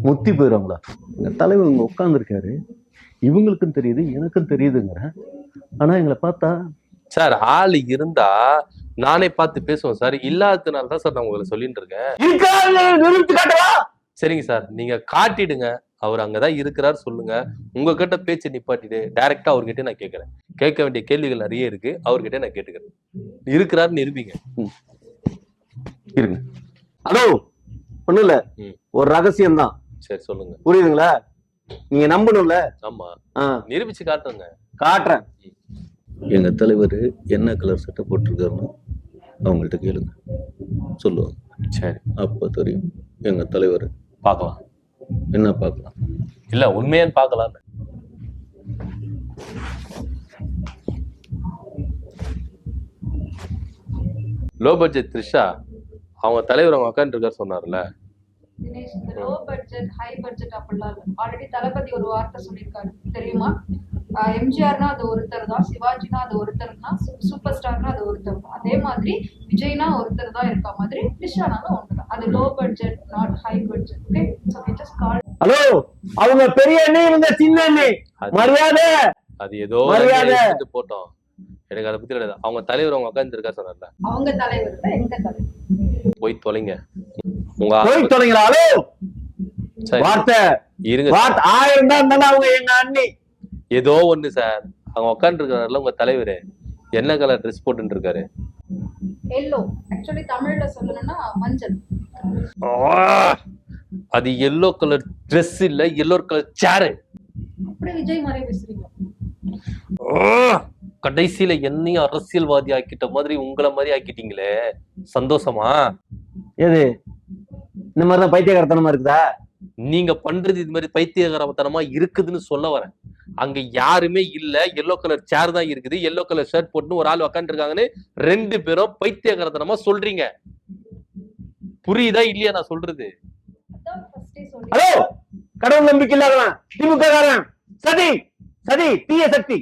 முத்தி போயிடுவாங்களா? எங்க தலைவர் இங்க உட்காந்துருக்காரு, இவங்களுக்கும் தெரியுது எனக்கும் தெரியுதுங்கிறேன். ஆனா எங்களை பார்த்தா சார் ஆள் இருந்தா நானே பார்த்து பேசுவேன் சார். இல்லாததுனால தான் சார் நான் உங்களை சொல்லிட்டு இருக்கேன். சரிங்க சார், நீங்க காட்டிடுங்க. அவர் அங்கதான் இருக்கிறார் சொல்லுங்க. உங்ககிட்ட பேச்சு நிப்பாட்டிட்டு டைரக்டா அவர்கிட்ட நான் கேட்கறேன். கேட்க வேண்டிய கேள்விகள் நிறைய இருக்கு, அவர்கிட்ட நான் கேட்டுக்கிறேன். இருக்கிறாருன்னு நிரூபிங்க. இருங்க. ஹலோ, ஒண்ணும் இல்ல, ஒரு ரகசியம் தான். சரி சொல்லுங்க. புரியுதுங்களா? நீங்க நம்பணும்ல. ஆமா, நிரூபிச்சு காட்டுங்க. காட்டுறேன். எங்க தலைவர் என்ன கலர் சட்டை போட்டிருக்காருன்னு அவங்கள்ட்ட கேளுங்க, சொல்லுவாங்க. சரி, அப்ப தெரியும் எங்க தலைவர். பார்க்கலாம். என்ன பார்க்கலாம்? இல்ல உண்மையான்னு பார்க்கலாம். லோ பட்ஜெட் த்ரிஷா அவங்க தலைவர் அவங்க உட்காந்து இருக்காரு சொன்னார்ல. லோ பட்ஜெட் ஹை பட்ஜெட் அப்படிலாம் இல்லை. ஆல்ரெடி தளபதி ஒரு வார்த்தை சொல்லியிருக்காரு தெரியுமா? எம்ஜிஆர்னா அது ஒருத்தர் தான், சிவாஜினா அது ஒருத்தர் தான், சூப்பர் ஸ்டார்னா அது ஒருத்தர் தான். அதே மாதிரி விஜய்னா ஒருத்தர் தான் இருக்க மாதிரி த்ரிஷானாலும் ஒன்றுதான். அது low budget not high budget. Okay, so we just call. Hello, அவங்க பெரிய அண்ணி, இவங்க சின்ன அண்ணி. மரியாதை. அது ஏதோ மரியாதை போட்டோம். எனக்கு அதை பத்தி கிடையாது. அவங்க தலைவர் அவங்க உட்காந்து இருக்கா சொன்னார்ல. அவங்க தலைவர் தான் எங்க தலைவர். போய் தொலைங்க. உங்க போய் தொலைங்களா? ஹலோ, வார்த்தை இருங்க. வார்த்தை 1000 தான் இருந்தாலும் அவங்க எங்க அண்ணி. ஏதோ ஒண்ணு சார், அவங்க உட்காந்து இருக்காருல்ல உங்க தலைவர், என்ன கலர் ட்ரெஸ் போட்டு இருக்காரு? எல்லோ. ஆக்சுவலி தமிழ்ல சொல்லணும்னா மஞ்சள். அது எல்லோ கலர் ட்ரெஸ் இல்ல, எல்லோ கலர் சேர். அப்படி விஜய் மாதிரி பேசுறீங்க. கடைசியில என்னையும் அரசியல்வாதி ஆக்கிட்ட மாதிரி உங்களை மாதிரி ஆக்கிட்டீங்களே, சந்தோஷமா? எது இந்த மாதிரிதான் பைத்தியகாரத்தனமா இருக்குதா? நீங்க பண்றது இது மாதிரி பைத்தியகாரத்தனமா இருக்குதுன்னு சொல்ல வரேன். அங்க யாருமே இல்ல, எல்லோ கலர் சேர் தான் இருக்குது, எல்லோ கலர் ஷர்ட் போட்டு ஒரு ஆள் உட்காந்து இருக்காங்கன்னு 2 பேரும் பைத்தியகாரத்தனமா சொல்றீங்க. புரியுதா இல்லையா நான் சொல்றது? ஹலோ, கடவுள் நம்பிக்கை இல்லாதவன், திமுக காரன், சதி சதி தீய சக்தி.